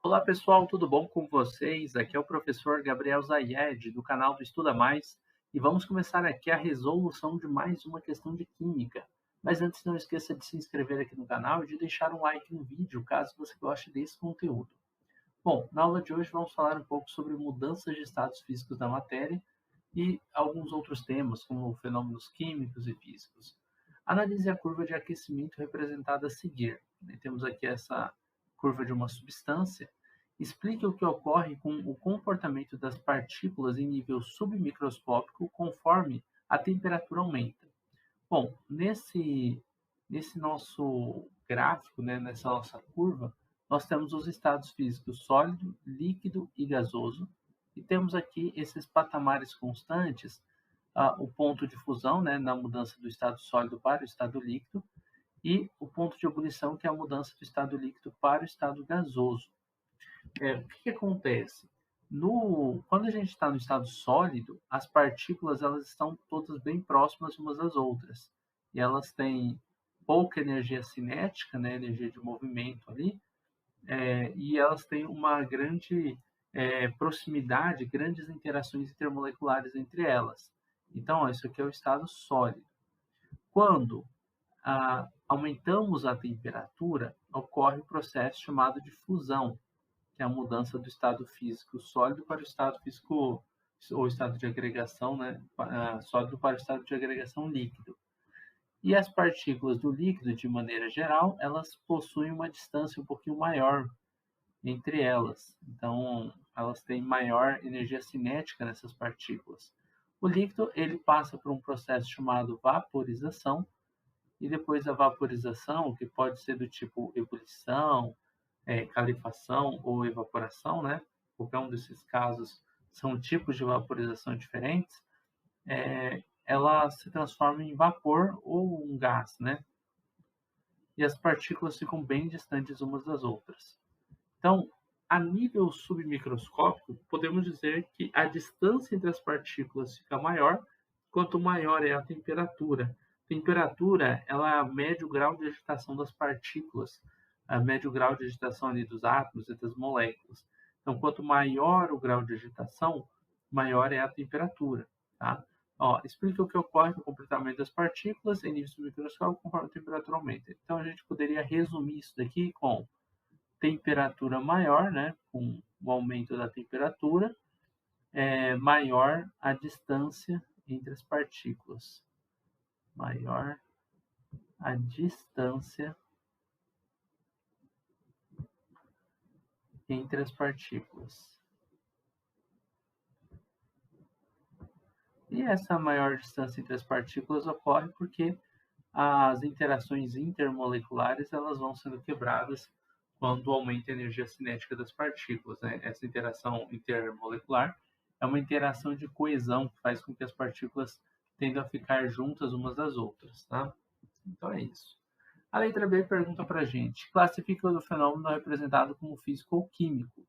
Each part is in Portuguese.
Olá pessoal, tudo bom com vocês? Aqui é o professor Gabriel Zayed, do canal do Estuda Mais, e vamos começar aqui a resolução de mais uma questão de química. Mas antes, não esqueça de se inscrever aqui no canal e de deixar um like no vídeo, caso você goste desse conteúdo. Bom, na aula de hoje vamos falar um pouco sobre mudanças de estados físicos da matéria e alguns outros temas, como fenômenos químicos e físicos. Analise a curva de aquecimento representada a seguir. Temos aqui essa curva de uma substância. Explique o que ocorre com o comportamento das partículas em nível submicroscópico conforme a temperatura aumenta. Bom, nesse nosso gráfico, né, nessa nossa curva, nós temos os estados físicos sólido, líquido e gasoso, e temos aqui esses patamares constantes, o ponto de fusão, né, na mudança do estado sólido para o estado líquido, e o ponto de ebulição, que é a mudança do estado líquido para o estado gasoso. O que acontece? Quando a gente está no estado sólido, as partículas elas estão todas bem próximas umas das outras. E elas têm pouca energia cinética, né, energia de movimento ali, e elas têm uma grande proximidade, grandes interações intermoleculares entre elas. Então, ó, isso aqui é o estado sólido. Quando aumentamos a temperatura, ocorre o processo chamado de fusão, que é a mudança do estado físico sólido para o estado físico, ou estado de agregação, né, sólido para o estado de agregação líquido. E as partículas do líquido, de maneira geral, elas possuem uma distância um pouquinho maior entre elas. Então, elas têm maior energia cinética nessas partículas. O líquido ele passa por um processo chamado vaporização, e depois da vaporização, que pode ser do tipo ebulição, calefação ou evaporação, né? Qualquer um desses casos são tipos de vaporização diferentes. Ela se transforma em vapor ou um gás, né? E as partículas ficam bem distantes umas das outras. Então, a nível submicroscópico, podemos dizer que a distância entre as partículas fica maior quanto maior é a temperatura. Temperatura, ela mede o grau de agitação das partículas, mede o grau de agitação ali dos átomos e das moléculas. Então, quanto maior o grau de agitação, maior é a temperatura, tá? Ó, explica o que ocorre com o comportamento das partículas em nível submicroscópico conforme a temperatura aumenta. Então, a gente poderia resumir isso daqui com temperatura maior, né, com o aumento da temperatura, maior a distância entre as partículas. Maior a distância entre as partículas. E essa maior distância entre as partículas ocorre porque as interações intermoleculares elas vão sendo quebradas quando aumenta a energia cinética das partículas, né? Essa interação intermolecular é uma interação de coesão que faz com que as partículas tendam a ficar juntas umas das outras, tá? Então é isso. A letra B pergunta para a gente: classifica o fenômeno representado como físico ou químico.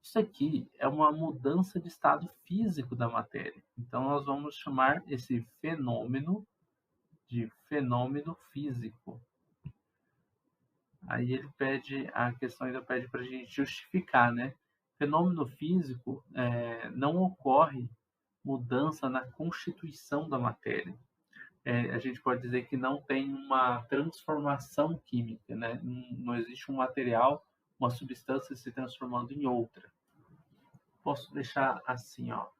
Isso aqui é uma mudança de estado físico da matéria. Então nós vamos chamar esse fenômeno de fenômeno físico. Aí a questão ainda pede para a gente justificar, né? Fenômeno físico não ocorre mudança na constituição da matéria. A gente pode dizer que não tem uma transformação química, né? Não existe um material, uma substância se transformando em outra. Posso deixar assim, ó.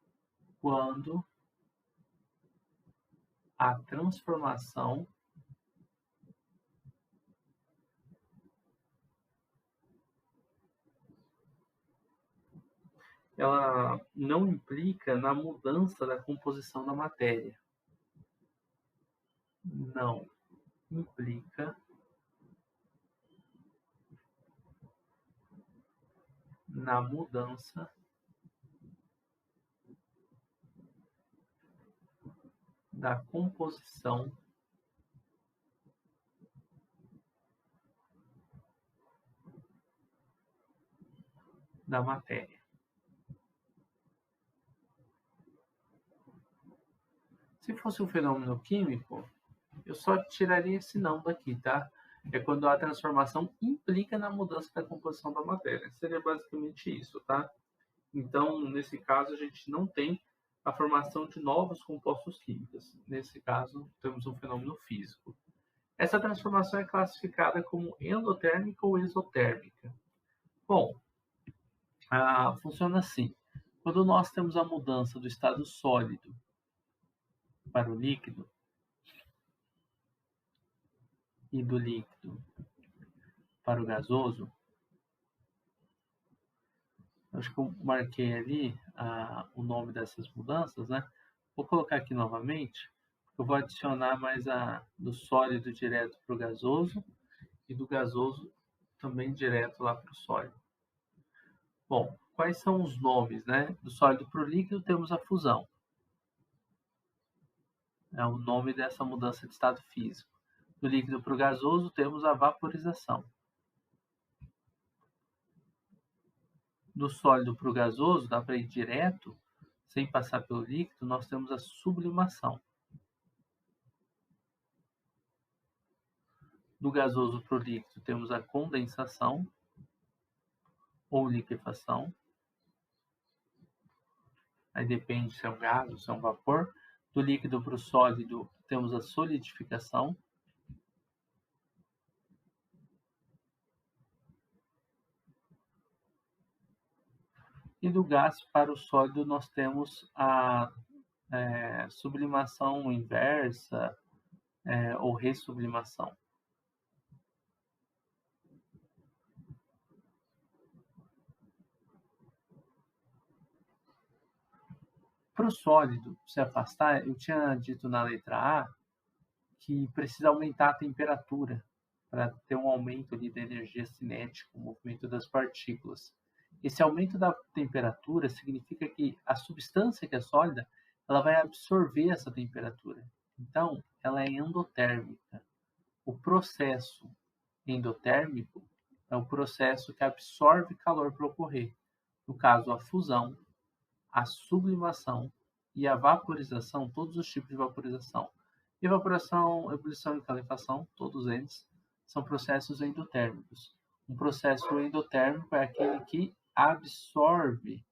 Quando a transformação ela não implica na mudança da composição da matéria. Não implica na mudança da composição da matéria. Se fosse um fenômeno químico, eu só tiraria esse não daqui, tá? é quando a transformação implica na mudança da composição da matéria. Seria basicamente isso, tá? Então, nesse caso, a gente não tem a formação de novos compostos químicos. Nesse caso, temos um fenômeno físico. Essa transformação é classificada como endotérmica ou exotérmica. Bom, funciona assim. Quando nós temos a mudança do estado sólido para o líquido e do líquido para o gasoso, acho que eu marquei ali o nome dessas mudanças, né? Vou colocar aqui novamente. Eu vou adicionar mais do sólido direto para o gasoso e do gasoso também direto lá para o sólido. Bom, quais são os nomes, né? Do sólido para o líquido temos a fusão. É o nome dessa mudança de estado físico. Do líquido para o gasoso temos a vaporização. Do sólido para o gasoso, dá para ir direto, sem passar pelo líquido, nós temos a sublimação. Do gasoso para o líquido temos a condensação ou liquefação. Aí depende se é um gás ou se é um vapor. Do líquido para o sólido temos a solidificação. E do gás para o sólido nós temos a sublimação inversa ou ressublimação. Para o sólido se afastar, eu tinha dito na letra A que precisa aumentar a temperatura para ter um aumento ali da energia cinética, o movimento das partículas. Esse aumento da temperatura significa que a substância que é sólida, ela vai absorver essa temperatura. Então, ela é endotérmica. O processo endotérmico é o processo que absorve calor para ocorrer. No caso, a fusão, a sublimação e a vaporização, todos os tipos de vaporização. Evaporação, ebulição e calefação, todos eles são processos endotérmicos. Um processo endotérmico é aquele que absorve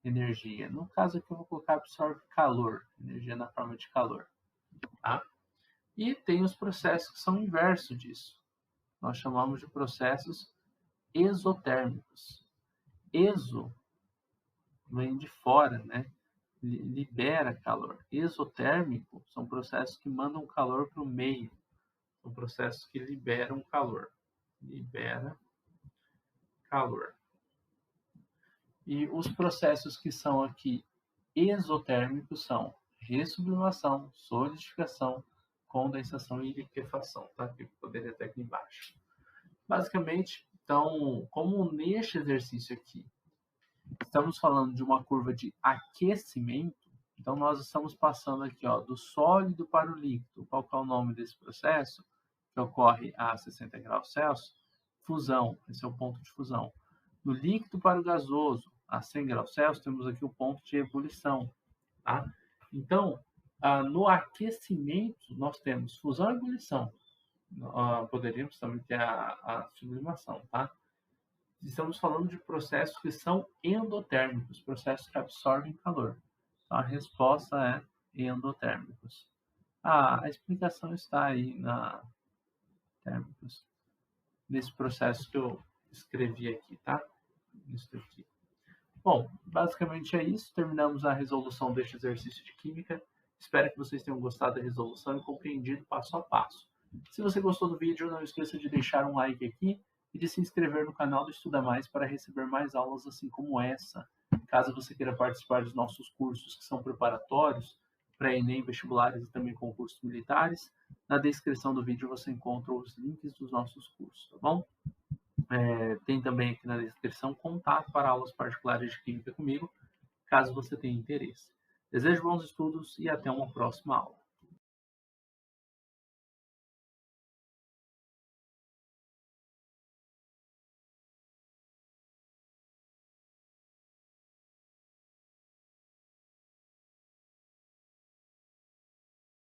energia. No caso aqui eu vou colocar absorve calor, energia na forma de calor. Tá? E tem os processos que são inverso disso. Nós chamamos de processos exotérmicos. Exo vem de fora, né? Libera calor. Exotérmico são processos que mandam calor para o meio. São processos que liberam calor. Libera calor. E os processos que são aqui exotérmicos são ressublimação, solidificação, condensação e liquefação, tá? Que poderia até aqui embaixo. Basicamente, então, como neste exercício aqui, estamos falando de uma curva de aquecimento, então nós estamos passando aqui do sólido para o líquido. Qual que é o nome desse processo? Que ocorre a 60 graus Celsius? Fusão, esse é o ponto de fusão. Do líquido para o gasoso, a 100 graus Celsius, temos aqui o ponto de ebulição. Tá? Então, no aquecimento, nós temos fusão e ebulição. Poderíamos também ter a sublimação, tá? Estamos falando de processos que são endotérmicos, processos que absorvem calor. Então, a resposta é endotérmicos. A explicação está aí na térmicos, nesse processo que eu escrevi aqui, tá? Isso aqui. Bom, basicamente é isso. Terminamos a resolução deste exercício de química. Espero que vocês tenham gostado da resolução e compreendido passo a passo. Se você gostou do vídeo, não esqueça de deixar um like aqui e de se inscrever no canal do Estuda Mais para receber mais aulas assim como essa. Caso você queira participar dos nossos cursos que são preparatórios para Enem, vestibulares e também concursos militares, na descrição do vídeo você encontra os links dos nossos cursos, tá bom? Tem também aqui na descrição contato para aulas particulares de Química comigo, caso você tenha interesse. Desejo bons estudos e até uma próxima aula.